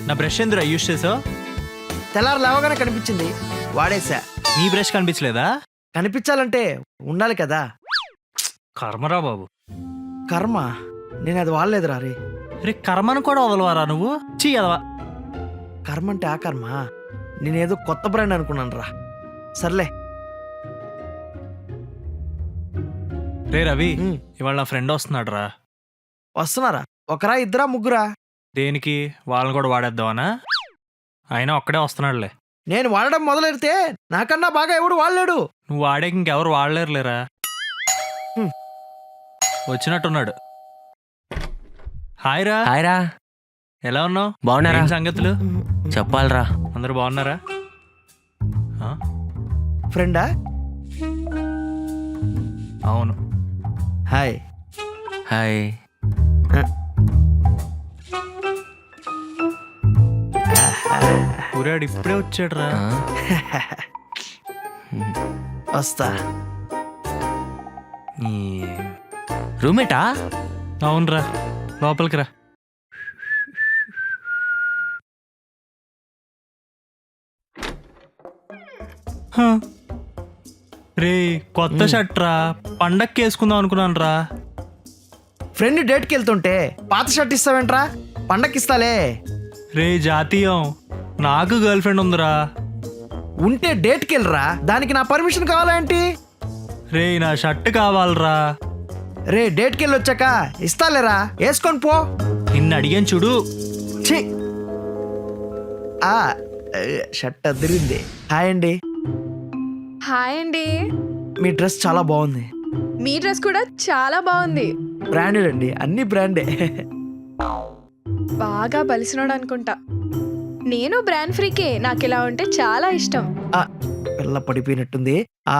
నా brush ఎందురా use చేసావు? తెల్లారు లేవగానే కనిపించింది, వాడేసా. నీ బ్రష్ కనిపించలేదా? కనిపించాలంటే ఉండాలి కదా. కర్మరా బాబు. కర్మ? నేను అది వాడలేదురా రే. రే కర్మను కూడా వదలవారా నువ్వు? చీ అదవా. కర్మ అంటే ఆ కర్మ. నేనేదో కొత్త బ్రాండ్ అనుకున్నాను రా. సర్లే. రే రవి, ఉమ్, ఇవాళ నా ఫ్రెండ్ వస్తున్నాడు రా. వస్తున్నారా? ఒకరా ఇద్దరా ముగ్గురా? దేనికి? వాళ్ళని కూడా వాడేద్దామనా? అయినా ఒక్కడే వస్తున్నాడులే. నేను వాడడం మొదలెడితే నాకన్నా బాగా ఎవడు వాడలేడు. నువ్వు వాడేకి ఇంకెవరు వాడలేరులేరా. ఉమ్. వచ్చినట్టున్నాడు. హాయ్ రా. హాయ్ రా. ఎలా ఉన్నావు? బాగున్నారా? ఏం సంగతులు? చెప్పాలరా. అందరూ బాగున్నారా? ఆ? ఫ్రెండా? అవును. హాయ్. హాయ్. ఊరాడు ఇప్పుడే వచ్చాడు రా. ఆ? వస్తా. రూమ్మేటా? అవునరా, లోపలికి రా. హ. రే కొత్త షర్ట్ రా, పండక్కి వేసుకుందాం అనుకున్నాను రా. ఫ్రెండ్ డేట్కి వెళ్తుంటే పాత షర్ట్ ఇస్తావేంట్రా? పండక్కిస్తాలే. రే జాతీయం, నాకు గర్ల్ ఫ్రెండ్ ఉందిరా. ఉంటే డేట్కి వెళ్ళరా, దానికి నా పర్మిషన్ కావాలా ఏంటి? రే నా షర్ట్ కావాలరా. రే డేట్కి వెళ్ళి వచ్చాక ఇస్తాలేరా, వేసుకొని పో. నిన్ను అడిగాను చూడు. ఛీ. ఆ షర్ట్ అదిరింది. హాయ్ అండి. హాయ్ అండి. మీ డ్రెస్ చాలా బాగుంది. మీ డ్రెస్ కూడా చాలా బాగుంది. బ్రాండెడ్ అండి, అన్ని బ్రాండే. బాగా బలిసినోడు అనుకుంటా. నేను బ్రాండ్ ఫ్రీకే, నాకు ఇలా ఉంటే చాలా ఇష్టం. పిల్ల పడిపోయినట్టుంది. ఆ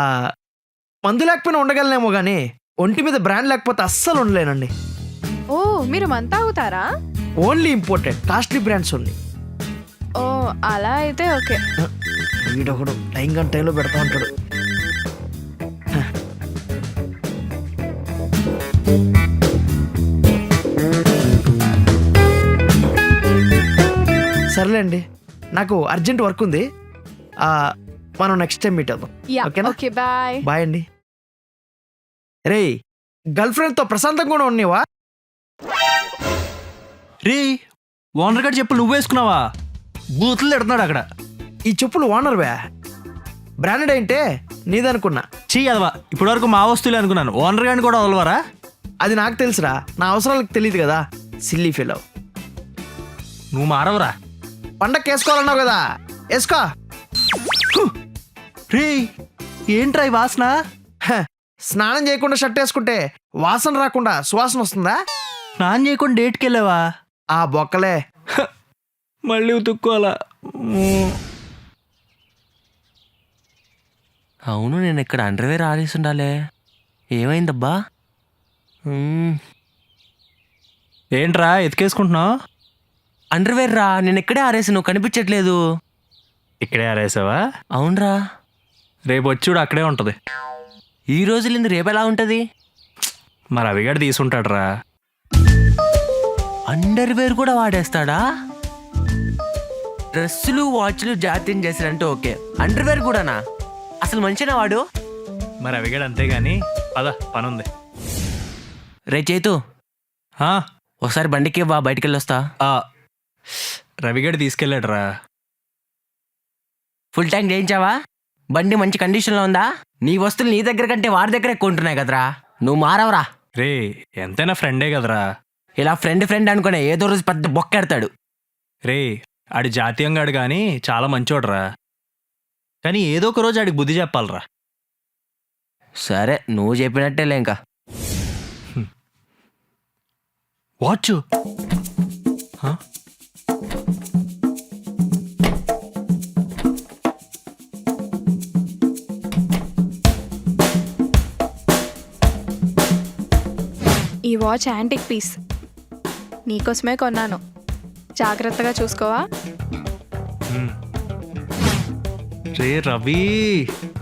మందు లేకపోయినా ఉండగలనేమో కానీ ఒంటి మీద బ్రాండ్ లేకపోతే అస్సలు ఉండలేనండి. ఓ మీరు మంతా అవుతారా? Only imported costly brands only. ఓ అలా అయితే ఓకే. వీడొకడు టైం గంట టైంలో పెడతా ఉంటాడు. సర్లేండి, నాకు అర్జెంట్ వర్క్ ఉంది. మనం నెక్స్ట్ టైం మీట్ అవుదాం. యా ఓకేనా? Okay bye. బాయ్ అండి. రే గర్ల్ ఫ్రెండ్తో ప్రశాంతంగా కూడా ఉన్నవా? రే ఓనర్ గారు చెప్పు నువ్వు వేసుకున్నావా? బూతులు తిడుతున్నాడు అక్కడ. ఈ చెప్పులు ఓనర్ వే, బ్రాండెడ్ అయితే నీదనుకున్నా. చీ అదవా, ఇప్పటి వరకు మా వస్తువులే అనుకున్నాను. ఓనర్ గారిని కూడా వదలవారా? అది నాకు తెలుసురా, నా అవసరాలకు తెలియదు కదా. Silly fellow. నువ్వు మారవరా. పండగ వేసుకోవాలన్నావు కదా, వేసుకో. రే ఏంట్రా ఈ వాసన? హ, స్నానం చేయకుండా షర్ట్ వేసుకుంటే వాసన రాకుండా సువాసన వస్తుందా? స్నానం చేయకుండా డేట్కి వెళ్ళావా? ఆ బొక్కలే. మళ్ళీ ఉతుక్కోవాలా? అవును, నేను ఇక్కడ అండర్వేర్ ఆడేసి ఉండాలే. ఏమైందబ్బా? ఏంట్రా ఎతికేసుకుంటున్నావు? అండర్వేర్ రా, నేను ఇక్కడే ఆరేసి, నువ్వు కనిపించట్లేదు. ఇక్కడే ఆరేసావా? అవునరా. రేపు వచ్చుడు అక్కడే ఉంటది. ఈ రోజులింది రేపు ఎలా ఉంటది? మరి అవిగాడు తీసుంటాడు రా. అండర్వేర్ కూడా వాడేస్తాడా? డ్రెస్సులు వాచ్లు జాతీయం చేశారంటే ఓకే, అండర్వేర్ కూడానా? అసలు మంచినా వాడు? మరి అవిగాడు అంతేగాని పద పనుంది. రే చేతు, ఆ, ఒకసారి బండికి బా, బయటికి వెళ్ళొస్తా. రవిగాడు తీసుకెళ్ళాడు రా. ఫుల్ ట్యాంక్ చేయించావా? బండి మంచి కండిషన్లో ఉందా? నీ వస్తువులు నీ దగ్గర కంటే వాడి దగ్గర ఎక్కువ ఉంటున్నాయి కదరా. నువ్వు మారవరా. రే ఎంతైనా ఫ్రెండే కదరా. ఇలా ఫ్రెండ్ ఫ్రెండ్ అనుకునే ఏదో రోజు పెద్ద బొక్కెడతాడు. రే ఆడి జాతీయంగాడు కానీ చాలా మంచోడ్రా. కానీ ఏదో ఒక రోజు ఆడికి బుద్ధి చెప్పాలరా. సరే నువ్వు చెప్పినట్టేలే ఇంకా. వాచ్ ఈ వాచ్ యాంటిక్ పీస్, నీకోసమే కొన్నాను. జాగ్రత్తగా చూసుకోవా. రే రవి